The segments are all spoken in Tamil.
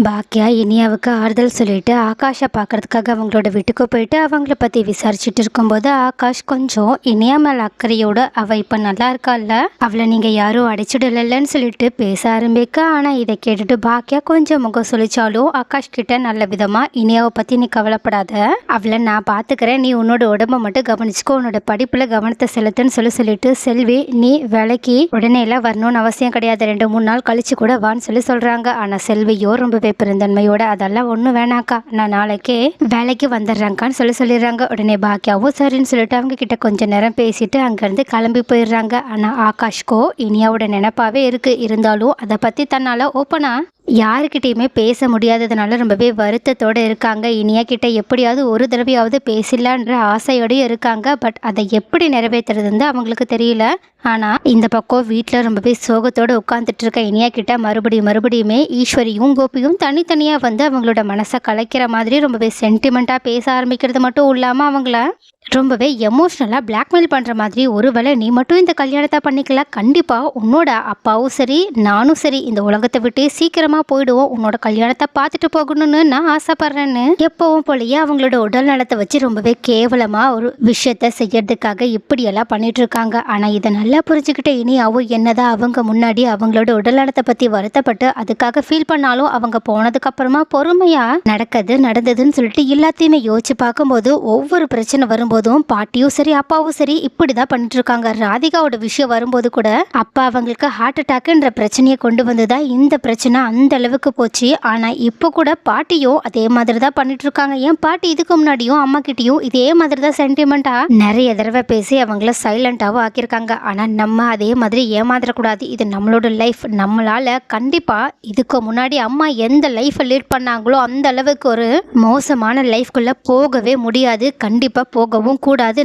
பாக்கியா இனியாவுக்கு ஆறுதல் சொல்லிட்டு ஆகாஷை பார்க்கறதுக்காக அவங்களோட வீட்டுக்கு போயிட்டு அவங்கள பற்றி விசாரிச்சுட்டு இருக்கும்போது ஆகாஷ் கொஞ்சம் இனியா மேலே அக்கறையோடு அவள் இப்போ நல்லா இருக்கால்ல, அவளை நீங்கள் யாரும் அடிச்சுடலன்னு சொல்லிட்டு பேச ஆரம்பிக்க. ஆனால் இதை கேட்டுட்டு பாக்கியா கொஞ்சம் முகம் சொல்லிச்சாலும் ஆகாஷ் கிட்ட நல்ல விதமாக இனியாவை பற்றி நீ கவலைப்படாத, அவளை நான் பார்த்துக்கிறேன், நீ உன்னோட உடம்பை மட்டும் கவனிச்சுக்கோ, உன்னோட படிப்பில் கவனத்தை செலுத்துன்னு சொல்லிட்டு செல்வி நீ வேலைக்கு உடனே எல்லாம் வரணும்னு அவசியம் கிடையாது, 2-3 நாள் கழிச்சு கூட வான்னு சொல்கிறாங்க. ஆனால் செல்வியோ ரொம்பவே பெருந்தன்மையோட அதெல்லாம் ஒன்றும் வேணாக்கா, நான் நாளைக்கே வேலைக்கு வந்துடுறேங்கான்னு சொல்லிடுறாங்க. உடனே பாக்கியாவும் சரின்னு சொல்லிட்டு அவங்க கிட்ட கொஞ்ச நேரம் பேசிட்டு அங்கேருந்து கிளம்பி போயிடுறாங்க. ஆனால் ஆகாஷ்கோ இனியாவோட நினைப்பாவே இருக்கு, இருந்தாலும் அதை பற்றி தன்னால் ஓப்பனா யாருக்கிட்டையுமே பேச முடியாததுனால ரொம்பவே வருத்தத்தோடு இருக்காங்க. இனியா கிட்ட எப்படியாவது ஒரு தடவையாவது பேசலான்ற ஆசையோடய இருக்காங்க. பட் அதை எப்படி நிறைவேற்றுறதுன்னு அவங்களுக்கு தெரியல. ஆனால் இந்த பக்கம் வீட்டில் ரொம்பவே சோகத்தோடு உட்காந்துட்டு இருக்க இனியா கிட்ட மறுபடியுமே ஈஸ்வரியும் கோபியும் தனித்தனியாக வந்து அவங்களோட மனசை கலைக்கிற மாதிரி ரொம்பவே சென்டிமெண்ட்டாக பேச ஆரம்பிக்கிறது மட்டும் இல்லாமல் அவங்கள ரொம்பவே எமோஷ்னலாக பிளாக்மெயில் பண்ணுற மாதிரி, ஒருவேளை நீ மட்டும் இந்த கல்யாணத்தை பண்ணிக்கலாம், கண்டிப்பாக உன்னோட அப்பாவும் சரி நானும் சரி இந்த உலகத்தை விட்டு சீக்கிரமாக போயிடுவோம், உன்னோட கல்யாணத்தை பார்த்துட்டு போகணும்னு நான் ஆசைப்பட்றேன்னு எப்பவும் போலயே அவங்களோட உடல் நலத்தை வச்சு ரொம்பவே கேவலமாக ஒரு விஷயத்த செய்யறதுக்காக இப்படியெல்லாம் பண்ணிட்டு இருக்காங்க. ஆனால் இதை நல்லா புரிஞ்சுக்கிட்ட இனியாவும் என்னதான் அவங்க முன்னாடி அவங்களோட உடல் நலத்தை பற்றி வருத்தப்பட்டு அதுக்காக ஃபீல் பண்ணாலும் அவங்க போனதுக்கப்புறமா பொறுமையாக நடந்ததுன்னு சொல்லிட்டு எல்லாத்தையுமே யோசிச்சு பார்க்கும்போது ஒவ்வொரு பிரச்சனை வரும்போதும் பாட்டியும் சரி அப்பாவும் சரி இப்படிதான் பண்ணிட்டு இருக்காங்க. ராதிகாவோட விஷயம் வரும்போது கூட அப்பா அவங்களுக்கு ஹார்ட் அட்டாக்ன்ற பிரச்சனையை கொண்டு வந்துதான் இந்த பிரச்சனை அந்த அளவுக்கு போச்சு. ஆனா இப்ப கூட பாட்டியும் அதே மாதிரி தான் பண்ணிட்டு இருக்காங்க. ஏன் பாட்டி இதுக்கு முன்னாடியும் அம்மா கிட்டயும் இதே மாதிரி தான் சென்டிமெண்டா நிறைய தடவை பேசி அவங்கள சைலண்டாவும் ஆக்கியிருக்காங்க. ஆனா நம்ம அதே மாதிரி ஏமாந்துடக்கூடாது, இது நம்மளோட லைஃப், நம்மளால கண்டிப்பா இதுக்கு முன்னாடி அம்மா எந்த லைஃப் லீட் பண்ணாங்களோ அந்த அளவுக்கு ஒரு மோசமான லைஃப்குள்ள போகவே முடியாது, கண்டிப்பா போகவும் கூடாது.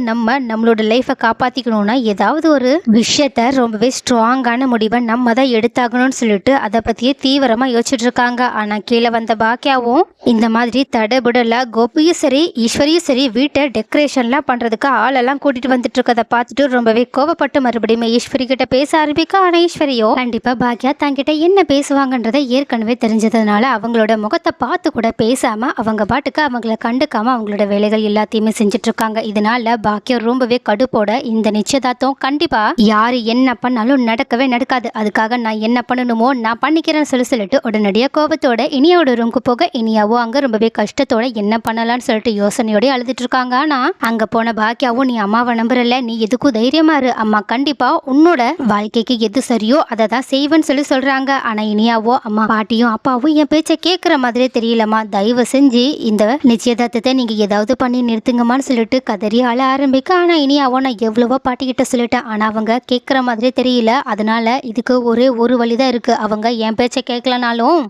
நம்மளோட லைஃபை காப்பாத்திக்கணும்னா ஏதாவது ஒரு விஷயத்த ரொம்பவே ஸ்ட்ராங்கான முடிவை நம்ம தான் எடுத்தாகணும்னு சொல்லிட்டு அதை பத்தியே தீவிரமா யோசிச்சுட்டு இருக்காங்க. ஆனா கீழே வந்த பாக்கியாவும் இந்த மாதிரி தடபுடலா கோபியும் சரி ஈஸ்வரியும் சரி வீட்டை டெக்கரேஷன்லாம் பண்றதுக்கு ஆளெல்லாம் கூட்டிட்டு வந்துட்டு இருக்கதை பார்த்துட்டு ரொம்பவே கோபப்பட்டு மறுபடியும் ஈஸ்வரி கிட்ட பேச ஆரம்பிக்க. ஆனா ஈஸ்வரியோ கண்டிப்பா பாக்கியா தங்கிட்ட என்ன பேசுவாங்கன்றதை ஏற்கனவே தெரிஞ்சதுனால அவங்களோட முகத்தை பார்த்து கூட பேசாம அவங்க பாட்டுக்கு அவங்கள கண்டுக்காம அவங்களோட வேலைகள் எல்லாத்தையுமே செஞ்சுட்டு இருக்காங்க. இதனால பாக்கியம் ரொம்பவே கடுப்போட இந்த நிச்சயதார்த்தம் கண்டிப்பா யாரு என்ன பண்ணாலும் நடக்கவே நடக்காது, அதுக்காக நான் என்ன பண்ணணுமோ நான் பண்ணிக்கிறேன்னு சொல்லிட்டு உடனடியாக கோபத்தோட இனியாவோட ரூமுக்கு போக இனியாவோ அங்க ரொம்பவே கஷ்டத்தோட என்ன பண்ணலாம்னு சொல்லிட்டு யோசனையோட அழுதுட்டு இருக்காங்க. ஆனா அங்க போன பாக்கியாவும் நீ அம்மாவை நம்புறல, நீ எதுக்கும் தைரியமா இரு, அம்மா கண்டிப்பா உன்னோட வாழ்க்கைக்கு எது சரியோ அதை தான் செய்வேன்னு சொல்றாங்க. ஆனா இனியாவோ அம்மா பாட்டியும் அப்பாவும் என் பேச்சை கேட்குற மாதிரியே தெரியலம்மா, தயவு செஞ்சு இந்த நிச்சயதார்த்தத்தை நீங்க ஏதாவது பண்ணி நிறுத்துங்கம்மான்னு சொல்லிட்டு கதறி அழ ஆரம்பிக்க. ஆனா இனியாவோ நான் எவ்வளவோ பாட்டிக்கிட்ட சொல்லிட்டேன், ஆனா அவங்க கேட்குற மாதிரியே தெரியல, அதனால இதுக்கு ஒரே ஒரு வழிதான் இருக்கு, அவங்க என் பேச்சை கேட்கலனாலும்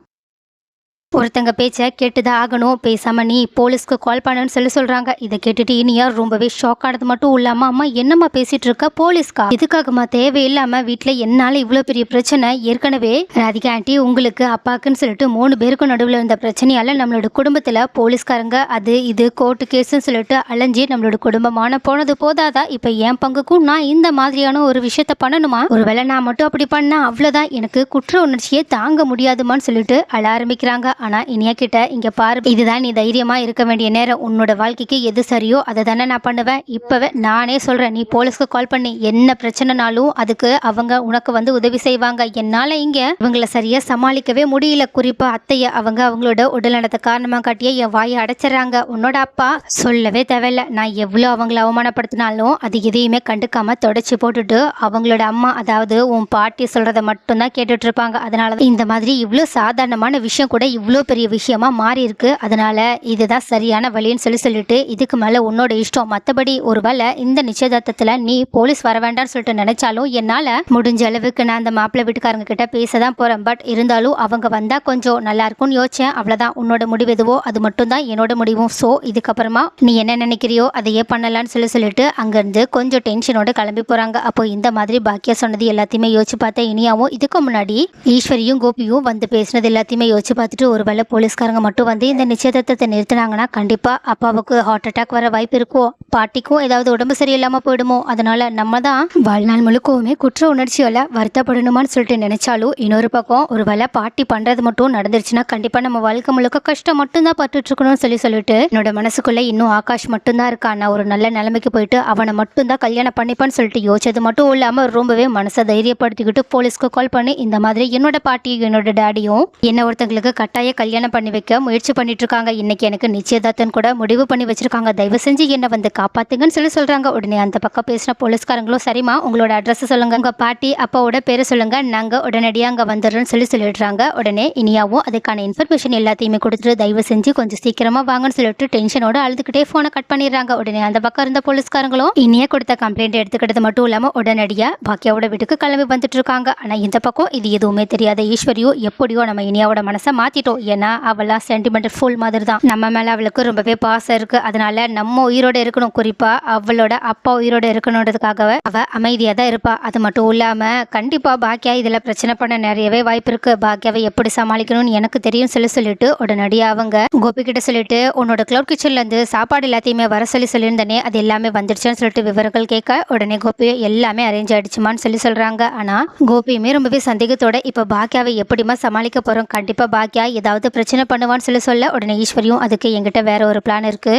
ஒருத்தங்க பேச்சை கேட்டுதான் ஆகணும், பேசாம நீ போலீஸ்க்கு கால் பண்ணுன்னு சொல்றாங்க. இதை கேட்டுட்டு இனியா ரொம்பவே ஷாக் ஆனது மட்டும் இல்லாம அம்மா என்னம்மா பேசிட்டு இருக்க, போலீஸ்க்கா, இதுக்காகமா தேவையில்லாம வீட்டுல என்னால இவ்வளவு பெரிய பிரச்சனை, ஏற்கனவே ராதிகா ஆண்டி உங்களுக்கு அப்பாக்குன்னு சொல்லிட்டு 3 பேருக்கும் நடுவில் இருந்த பிரச்சனையால நம்மளோட குடும்பத்துல போலீஸ்காரங்க அது இது கோர்ட்டு கேஸ்ன்னு சொல்லிட்டு அலைஞ்சி நம்மளோட குடும்பமான போனது போதாதா, இப்ப என் பங்குக்கும் நான் இந்த மாதிரியான ஒரு விஷயத்த பண்ணணுமா, ஒருவேளை நான் மட்டும் அப்படி பண்ணா அவ்வளவுதான், எனக்கு குற்ற உணர்ச்சியே தாங்க முடியாதுமான்னு சொல்லிட்டு அழ ஆரம்பிக்கிறாங்க. ஆனா இனியா கிட்ட இங்க பாரு, இதுதான் நீ தைரியமா இருக்க வேண்டிய நேரம், உன்னோட வாழ்க்கைக்கு எது சரியோ அதை தானே நான் பண்ணுவேன், இப்பவே நானே சொல்றேன், நீ போலீஸ்க்கு கால் பண்ணி என்ன பிரச்சனைனாலும் அதுக்கு அவங்க உனக்கு வந்து உதவி செய்வாங்க. என்னால இங்க இவங்களை சரியா சமாளிக்கவே முடியல, குறிப்பா அத்தைய அவங்களோட உடல்நலத்தை காரணமா காட்டிய என் வாயை அடைச்சிடறாங்க, உன்னோட அப்பா சொல்லவே தேவையில்ல, நான் எவ்வளவு அவங்கள அவமானப்படுத்தினாலும் அது எதையுமே கண்டுக்காம தொடச்சி போட்டுட்டு அவங்களோட அம்மா அதாவது உன் பாட்டி சொல்றதை மட்டும்தான் கேட்டுட்டு இருப்பாங்க. அதனால இந்த மாதிரி இவ்வளவு சாதாரணமான விஷயம் கூட இவ்வளவு பெரிய விஷயமா மாறி இருக்கு, அதனால இதுதான் சரியான வழின்னு சொல்லிட்டு இதுக்கு மேல உன்னோட இஷ்டம், மற்றபடி ஒருவேளை இந்த நிச்சயதார்த்தத்துல நீ போலீஸ் வர வேண்டாம்னு சொல்லிட்டு நினைச்சாலும் என்னால முடிஞ்ச அளவுக்கு நான் அந்த மாப்பிள்ளை வீட்டுக்காரங்க கிட்ட பேசதான் போறேன், பட் இருந்தாலும் அவங்க வந்தா கொஞ்சம் நல்லா இருக்கும்னு யோசிச்சேன், அவ்வளவுதான், உன்னோட முடிவு எதுவோ அது மட்டும் தான் என்னோட முடிவும், சோ இதுக்கப்புறமா நீ என்ன நினைக்கிறியோ அதையே பண்ணலான்னு சொல்லிட்டு அங்கிருந்து கொஞ்சம் டென்ஷனோட கிளம்பி போறாங்க. அப்போ இந்த மாதிரி பாக்கியா சொன்னது எல்லாத்தையுமே யோசிச்சு பார்த்தேன் இனியாவும் இதுக்கு முன்னாடி ஈஸ்வரியும் கோபியும் வந்து பேசினது எல்லாத்தையுமே யோசிச்சு பார்த்துட்டு ஒருவேளை போலீஸ்காரங்க மட்டும் வந்து இந்த நிச்சயதார்த்தத்தை நிறுத்தினாங்கன்னா கண்டிப்பா அப்பாவுக்கு ஹார்ட் அட்டாக் வர வாய்ப்பு இருக்கும், பாட்டிக்கும் ஏதாவது உடம்பு சரியில்லாம போயிடுமோ. அதனால நம்ம தான் வாழ்நாள் முழுக்கவுமே குற்ற உணர்ச்சியால வருத்தப்படணுமான்னு சொல்லிட்டு நினைச்சாலும் இன்னொரு பக்கம் ஒருவேளை பாட்டி பண்றது மட்டும் நடந்துருச்சுன்னா கண்டிப்பா நம்ம வாழ்க்கை முழுக்க கஷ்டம் மட்டும்தான் பட்டுட்டு இருக்கணும்னு சொல்லிட்டு என்னோட மனசுக்குள்ள இன்னும் ஆகாஷ் மட்டும்தான் இருக்கான், நான் ஒரு நல்ல நிலைமைக்கு போயிட்டு அவனை மட்டும்தான் கல்யாணம் பண்ணிப்பான்னு சொல்லிட்டு யோசிச்சது மட்டும் இல்லாம ரொம்பவே மனசை தைரியப்படுத்திக்கிட்டு போலீஸ்க்கு கால் பண்ணி இந்த மாதிரி என்னோட பாட்டியும் என்னோட டாடியும் என்ன ஒருத்தங்களுக்கு கட்டாய கல்யாணம் பண்ணி வைக்க முயற்சி பண்ணிட்டு இருக்காங்க, இன்னைக்கு எனக்கு நிச்சயதார்த்தம் கூட முடிவு பண்ணி வச்சிருக்காங்க, தயவு செஞ்சு என்ன வந்து காப்பாத்துங்கன்னு சொல்றாங்க. உடனே அந்த பக்கம் பேசின போலீஸ்காரங்களும் சரிமா உங்களோட அட்ரஸ் சொல்லுங்க, உங்க பாட்டி அப்பாவோட பேரை சொல்லுங்க, நாங்க உடனடியாக அங்க வந்துடுறோம்னு சொல்லிடுறாங்க. உடனே இனியாவும் அதுக்கான இன்ஃபர்மேஷன் எல்லாத்தையுமே கொடுத்துட்டு தயவு செஞ்சு கொஞ்சம் சீக்கிரமா வாங்கன்னு சொல்லிட்டு டென்ஷனோட அழுதுகிட்டே போனை கட் பண்ணிடுறாங்க. உடனே அந்த பக்கம் இருந்த போலீஸ்காரங்களும் இனியா கொடுத்த கம்ப்ளைண்ட் எடுத்துக்கிட்டது மட்டும் இல்லாம உடனடியா பாக்கியாவோட வீட்டுக்கு கிளம்பி வந்துட்டு இருக்காங்க. ஆனா இந்த பக்கம் இது எதுவுமே தெரியாத ஈஸ்வரியோ எப்படியோ நம்ம இனியாவோட மனசை மாத்திட்டோம், ஏன்னா அவளா சென்டிமெண்டல் ஃபுல் மாதிரி தான், நம்ம மேல அவளுக்கு ரொம்பவே பாசம் இருக்கு, அதனால நம்ம உயிரோட இருக்கணும், குறிப்பா அவளோட அப்பா உயிரோட இருக்கணுன்றதுக்காக அவ அமைதியா தான் இருப்பா. அது மட்டும் இல்லாம கண்டிப்பா பாக்கியா இதுல பிரச்சனை பண்ண நிறையவே வாய்ப்பு இருக்கு, பாக்கியாவை எப்படி சமாளிக்கணும்னு எனக்கு தெரியும் சொல்லிட்டு உடனடியா அவங்க கோபி கிட்ட சொல்லிட்டு உன்னோட கிளவுட் கிச்சன்ல இருந்து சாப்பாடு எல்லாத்தையுமே வர சொல்லியிருந்தேனே அது எல்லாமே வந்துடுச்சுன்னு சொல்லிட்டு விவரங்கள் கேட்க உடனே கோபி எல்லாமே அரேஞ்ச் ஆயிடுச்சுமான்னு சொல்றாங்க. ஆனா கோபியுமே ரொம்பவே சந்தேகத்தோட இப்ப பாக்கியாவை எப்படிமா சமாளிக்க போறோம், கண்டிப்பா பாக்கியா ஏதாவது பிரச்சனை பண்ணுவான்னு சொல்ல உடனே ஈஸ்வரியும் அதுக்கு என்கிட்ட வேற ஒரு பிளான் இருக்கு,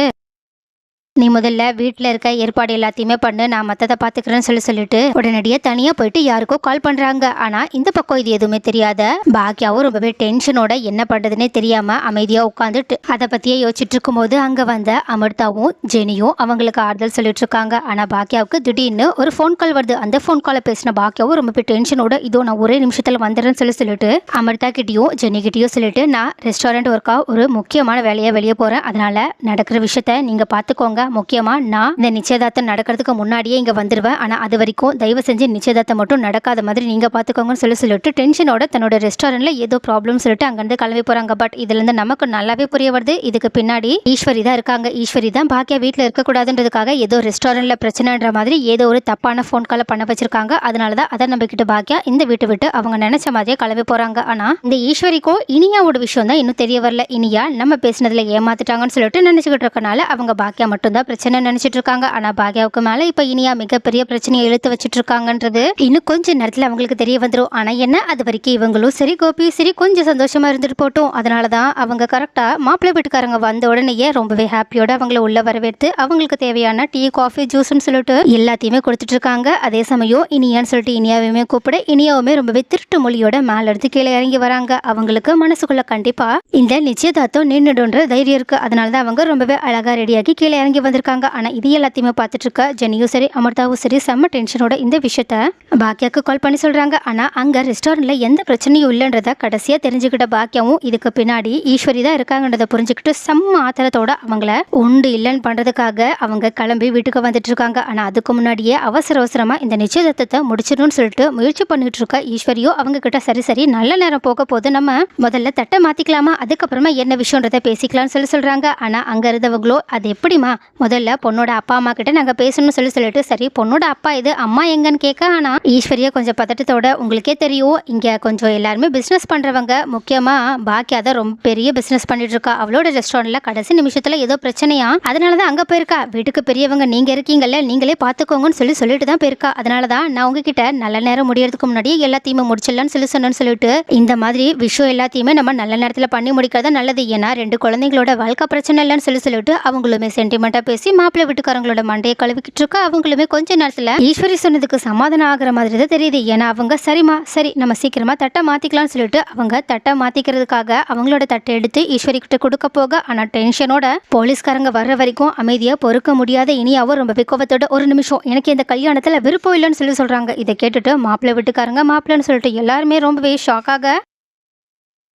நீ முதல்ல வீட்டில் இருக்க ஏற்பாடு எல்லாத்தையுமே பண்ணு, நான் மற்றதை பார்த்துக்கிறேன்னு சொல்லிட்டு உடனடியாக தனியாக போயிட்டு யாருக்கோ கால் பண்ணுறாங்க. ஆனால் இந்த பக்கம் இது எதுவுமே தெரியாத பாக்கியாவும் ரொம்பவே டென்ஷனோட என்ன பண்ணுறதுனே தெரியாமல் அமைதியாக உட்காந்துட்டு அதை பற்றியே யோசிச்சுட்டு இருக்கும்போது அங்கே வந்த அமிர்தாவும் ஜெனியும் அவங்களுக்கு ஆறுதல் சொல்லிட்டு இருக்காங்க. ஆனால் பாக்கியாவுக்கு திடீர்னு ஒரு ஃபோன் கால் வருது. அந்த ஃபோன் காலை பேசின பாக்கியாவும் ரொம்பவே டென்ஷனோட இதோ நான் ஒரே நிமிஷத்தில் வந்துடுறேன்னு சொல்லிட்டு அமிர்தா கிட்டேயும் ஜெனி கிட்டேயும் சொல்லிட்டு நான் ரெஸ்டாரண்ட் ஒர்க்காக ஒரு முக்கியமான வேலையாக வெளியே போகிறேன், அதனால நடக்கிற விஷயத்த நீங்கள் பார்த்துக்கோங்க, முக்கியமா நான் இந்த நிச்சயதார்த்தம் நடக்கிறதுக்கு முன்னாடியே இங்க வந்துருவேன், ஆனா அது வரைக்கும் தயவு செஞ்சு நிச்சயதார்த்தம் மட்டும் நடக்காத மாதிரி நீங்க பாத்துக்கோங்கன்னு சொல்லிட்டு டென்ஷனோட தன்னோட ரெஸ்டாரண்ட்ல ஏதோ ப்ராப்ளம் சொல்லிட்டு அங்கிருந்து கிளம்பி போறாங்க. பட் இதுல இருந்து நமக்கு நல்லாவே புரிய வருது இதுக்கு பின்னாடி ஈஸ்வரி தான் இருக்காங்க, ஈஸ்வரி தான் பாக்கியா வீட்டுல இருக்கக்கூடாதுன்றதுக்காக ஏதோ ரெஸ்டாரண்ட்ல பிரச்சனைன்ற மாதிரி ஏதோ ஒரு தப்பான ஃபோன் காலை பண்ண வச்சிருக்காங்க, அதனாலதான் அதை நம்பிக்கிட்டு பாக்கியா இந்த வீட்டை விட்டு அவங்க நினைச்ச மாதிரியே கிளம்பி போறாங்க. ஆனா இந்த ஈஸ்வரிக்கும் இனியாவோட விஷயம் தான் இன்னும் தெரிய வரல, இனியா நம்ம பேசினதுல ஏமாத்திட்டாங்கன்னு சொல்லிட்டு நினைச்சுக்கிட்டு இருக்கனால அவங்க பாக்கியா மட்டும் தான் பிரச்சனை நினைச்சிட்டு இருக்காங்க. ஆனா பாக்கியாவுக்கு மேல இப்ப இனியா மிகப்பெரிய பிரச்சனையை இழுத்து வச்சிட்டு இருக்காங்கன்றது இன்னும் கொஞ்ச நேரத்துல அவங்களுக்கு தெரிய வந்துடும். ஆனா என்ன அது வரைக்கும் இவங்களும் சரி கோபியும் சரி கொஞ்சம் சந்தோஷமா இருந்துட்டு போட்டோம். அதனாலதான் அவங்க கரெக்டா மாப்பிள்ளை வீட்டுக்காரங்க வந்த உடனேயே ரொம்பவே ஹாப்பியோட அவங்கள உள்ள வரவேற்று அவங்களுக்கு தேவையான டீ காஃபி ஜூஸ்ன்னு சொல்லிட்டு எல்லாத்தையுமே கொடுத்துட்டு இருக்காங்க. அதே சமயம் இனியான்னு சொல்லிட்டு இனியாவையுமே கூப்பிட இனியாவுமே ரொம்பவே திருட்டு மொழியோட மேல எடுத்து கீழே இறங்கி வராங்க. அவங்களுக்கு மனசுக்குள்ள கண்டிப்பா இந்த நிச்சயதார்த்தம் நின்றுடுன்ற தைரியம் இருக்கு, அதனாலதான் அவங்க ரொம்பவே அழகா ரெடியாகி கீழே இறங்கி வந்திருக்காங்க. ஆனா இது எல்லாத்தையுமே பார்த்துட்டு இருக்க ஜெனியும் சரி அமிர்தாவும் சரி செம்ம டென்ஷனோட இந்த விஷயத்த பாக்கியாவுக்கு கால் பண்ணி சொல்றாங்க. ஆனா அங்க ரெஸ்டாரண்ட்ல எந்த பிரச்சனையும் இல்லைன்றத கடைசியா தெரிஞ்சுக்கிட்ட பாக்கியாவும் இதுக்கு பின்னாடி ஈஸ்வரி தான் இருக்காங்கன்றத புரிஞ்சுக்கிட்டு செம்ம ஆத்திரத்தோட அவங்கள உண்டு இல்லைன்னு பண்றதுக்காக அவங்க கிளம்பி வீட்டுக்கு வந்துட்டு இருக்காங்க. ஆனா அதுக்கு முன்னாடியே அவசரமா இந்த நிச்சயதார்த்தத்தை முடிச்சிடணும்னு சொல்லிட்டு முயற்சி பண்ணிட்டு இருக்க ஈஸ்வரியோ அவங்க கிட்ட சரி நல்ல நேரம் போக போது நம்ம முதல்ல தட்டை மாத்திக்கலாமா, அதுக்கப்புறமா என்ன விஷயம்ன்றத பேசிக்கலாம்னு சொல்றாங்க. ஆனா அங்க இருந்தவங்களோ அது எப்படிமா முதல்ல பொண்ணோட அப்பா அம்மா கிட்ட நாங்க பேசணும்னு சொல்லிட்டு சரி பொண்ணோட அப்பா இது அம்மா எங்கன்னு கேட்க. ஆனா ஈஸ்வரியா கொஞ்சம் பதட்டத்தோட உங்களுக்கே தெரியும் இங்க கொஞ்சம் எல்லாருமே பிசினஸ் பண்றவங்க, முக்கியமா பாக்கியா தான் ரொம்ப பெரிய பிசினஸ் பண்ணிட்டு இருக்கா, அவளோட ரெஸ்டாரண்ட்ல கடைசி நிமிஷத்துல ஏதோ பிரச்சனையா அதனாலதான் அங்க போயிருக்கா, வீட்டுக்கு பெரியவங்க நீங்க இருக்கீங்கல்ல நீங்களே பாத்துக்கோங்கன்னு சொல்லிட்டு தான் போயிருக்கா, அதனாலதான் நான் உங்ககிட்ட நல்ல நேரம் முடியறதுக்கு முன்னாடியே எல்லாத்தையுமே முடிச்சிடலாம்னு சொன்னேன்னு சொல்லிட்டு இந்த மாதிரி விஷயம் எல்லாத்தையுமே நம்ம நல்ல நேரத்துல பண்ணி முடிக்கிறதா நல்லது, ஏன்னா 2 குழந்தைங்களோட வாழ்க்கை பிரச்சனை இல்லைன்னு சொல்லிட்டு அவங்களுமே சென்டிமெண்டா பேசி மாப்பிள்ளை வீட்டுக்காரங்களோட மண்டையை கழுவிக்கிட்டு இருக்க. அவங்களுமே கொஞ்ச நேரத்துல ஈஸ்வரி சொன்னதுக்கு சமாதானம் ஆகிற மாதிரி தான் தெரியுது, ஏன்னா அவங்க சரிமா சரி நம்ம சீக்கிரமா தட்டை மாத்திக்கலாம்னு சொல்லிட்டு அவங்க தட்டை மாத்திக்கிறதுக்காக அவங்களோட தட்டை எடுத்து ஈஸ்வரி கிட்ட கொடுக்க போக. ஆனா டென்ஷனோட போலீஸ்காரங்க வர்ற வரைக்கும் அமைதியா பொறுக்க முடியாத இனியாவும் ரொம்ப கோவத்தோட ஒரு நிமிஷம் எனக்கு இந்த கல்யாணத்துல விருப்பம் இல்லைன்னு சொல்றாங்க. இதை கேட்டுட்டு மாப்பிள்ளை வீட்டுக்காரங்க மாப்பிள்ளைன்னு சொல்லிட்டு எல்லாருமே ரொம்பவே ஷாக்காக.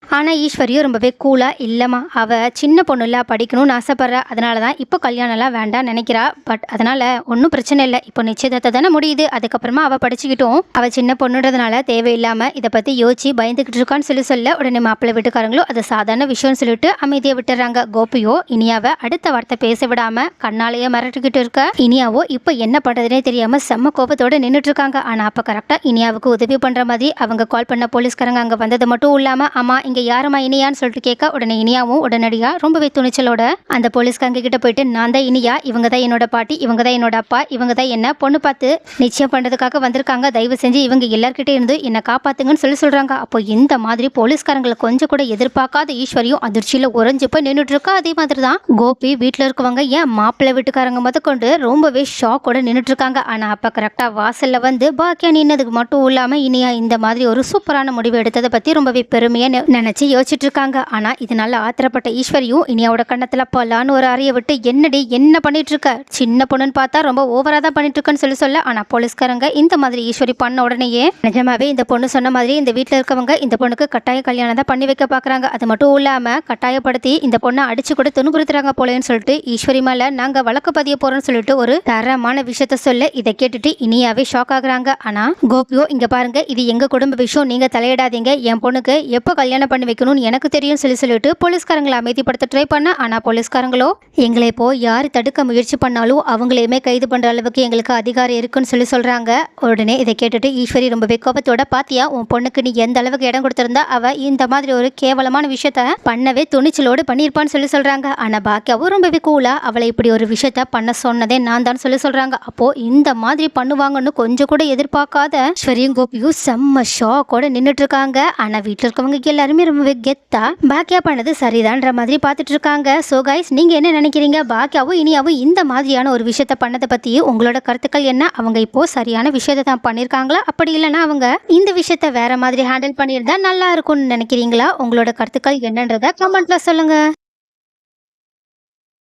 ஆனால் ஈஸ்வரியும் ரொம்பவே கூலாக இல்லைம்மா அவள் சின்ன பொண்ணுல படிக்கணும்னு ஆசைப்பட்றா, அதனால தான் இப்போ கல்யாணம்லாம் வேண்டாம்னு நினைக்கிறா, பட் அதனால் ஒன்றும் பிரச்சனை இல்லை, இப்போ நிச்சயதார்த்தம் தானே முடியுது, அதுக்கப்புறமா அவள் படிச்சுக்கிட்டோம், அவள் சின்ன பொண்ணுன்றதுனால தேவையில்லாமல் இதை பற்றி யோசிச்சு பயந்துக்கிட்டு இருக்கான்னு சொல்ல உடனே மாப்பிள்ளை வீட்டுக்காரங்களும் அது சாதாரண விஷயம்னு சொல்லிட்டு அமைதியை விட்டுறாங்க. கோபியோ இனியாவை அடுத்த வார்த்தை பேச விடாமல் கண்ணாலேயே மிரட்டிக்கிட்டு இருக்க. இனியாவோ இப்போ என்ன பண்ணுறதுனே தெரியாமல் செம்ம கோபத்தோடு நின்றுட்டு இருக்காங்க. ஆனால் அப்போ கரெக்டாக இனியாவுக்கு உதவி பண்ணுற மாதிரி அவங்க கால் பண்ண போலீஸ்காரங்க அங்கே வந்தது மட்டும் இல்லாமல் அம்மா இங்க யாரம்மா இனியான்னு சொல்லிட்டு கேட்க உடனே இனியாவும் உடனடியா ரொம்பவே துணிச்சலோட அந்த போலீஸ்காரங்க கிட்ட போயிட்டு நான் தான் இனியா, இவங்க தான் என்னோட பாட்டி, இவங்க தான் என்னோட அப்பா, இவங்க தான் என்ன பொண்ணு பார்த்து நிச்சயம் பண்றதுக்காக வந்திருக்காங்க, தயவு செஞ்சு இவங்க எல்லார்கிட்ட இருந்து என்னை காப்பாத்துங்கன்னு சொல்றாங்க. அப்போ இந்த மாதிரி போலீஸ்காரங்களை கொஞ்சம் கூட எதிர்பார்க்காத ஈஸ்வரியும் அதிர்ச்சியில உறைஞ்சு போய் நின்றுட்டு இருக்கா. அதே மாதிரி தான் கோபி வீட்டுல இருக்கவங்க ஏன் மாப்பிள்ளை வீட்டுக்காரங்க முதற்கொண்டு ரொம்பவே ஷாக்கோட நின்றுட்டு இருக்காங்க. ஆனா அப்ப கரெக்டா வாசல்ல வந்து பாக்கியா நின்னதுக்கு மட்டும் இல்லாம இனியா இந்த மாதிரி ஒரு சூப்பரான முடிவு எடுத்ததை பத்தி ரொம்பவே பெருமையா நினைச்சு யோசிச்சுட்டு இருக்காங்க. ஆனா இதனால ஆத்திரப்பட்ட ஈஸ்வரியும் இனியாவோட கண்ணத்துல பலான்னு ஒரு அறைய விட்டு என்னடி என்ன பண்ணிட்டு இருக்க, சின்ன பொண்ணுன்னு பார்த்தா ரொம்ப ஓவரா தான் பண்ணிட்டு இருக்கன்னு சொல்ல ஆனா போலீஸ்காரங்க இந்த மாதிரி ஈஸ்வரி பண்ண உடனேயே நிஜமாவே இந்த பொண்ணு சொன்ன மாதிரி இந்த வீட்டுல இருக்கவங்க இந்த பொண்ணுக்கு கட்டாய கல்யாணம் தான் பண்ணி வைக்க பாக்குறாங்க. அது மட்டும் இல்லாம கட்டாயப்படுத்தி இந்த பொண்ணை அடிச்சு கூட துணுகுறுத்துறாங்க போலேன்னு சொல்லிட்டு ஈஸ்வரி மேல நாங்க வழக்கு பதிய போறோம்னு சொல்லிட்டு ஒரு தரமான விஷயத்த சொல்ல இதை கேட்டுட்டு இனியாவே ஷாக் ஆகுறாங்க. ஆனா கோபியோ இங்க பாருங்க, இது எங்க குடும்ப விஷயம், நீங்க தலையிடாதீங்க, என் பொண்ணுக்கு எப்போ கல்யாணம் பண்ணி வைக்கணும்னு எனக்கு தெரியும் சொல்லிட்டு போலீஸ்காரங்களை அமைதிப்படுத்த ட்ரை பண்ண. ஆனா போலீஸ்காரங்களோ எங்களை இப்போ யாரு தடுக்க முயற்சி பண்ணாலும் அவங்களையுமே கைது பண்ற அளவுக்கு எங்களுக்கு அதிகாரம் இருக்குன்னு சொல்றாங்க. உடனே இதை கேட்டுட்டு ஈஸ்வரி ரொம்பவே கோபத்தோட பாத்தியா உன் பொண்ணுக்கு நீ எந்த அளவுக்கு இடம் கொடுத்திருந்தா அவ இந்த மாதிரி ஒரு கேவலமான விஷயத்த பண்ணவே துணிச்சலோடு பண்ணியிருப்பான்னு சொல்றாங்க. ஆனா பாக்கியாவும் ரொம்பவே கூலா அவளை இப்படி ஒரு விஷயத்த பண்ண சொன்னதே நான் தான் சொல்றாங்க. அப்போ இந்த மாதிரி பண்ணுவாங்கன்னு கொஞ்சம் கூட எதிர்பார்க்காத ஈஸ்வரியும் கோபியும் செம்ம ஷாக்கோட நின்றுட்டு இருக்காங்க. ஆனா வீட்டுல இருக்கவங்க எல்லாருமே ரொம்பவே கெத்தா பாக்கியா பண்ணது சரிதான்ற மாதிரி பார்த்துட்டு இருக்காங்க. சோ கைஸ், நீங்க என்ன நினைக்கிறீங்க? பாக்கியாவும் இனியாவும் இந்த மாதிரியான ஒரு விஷயத்த பண்ணதை பத்தி உங்களோட கருத்துக்கள் என்ன? அவங்க இப்போ சரியான விஷயத்தை தான் பண்ணியிருக்காங்களா, அப்படி இல்லைன்னா அவங்க இந்த விஷயத்த வேற மாதிரி ஹேண்டில் பண்ணியிருந்தா நல்லா இருக்கும்னு நினைக்கிறீங்களா? உங்களோட கருத்துக்கள் என்னன்றத கமெண்ட்ல சொல்லுங்க.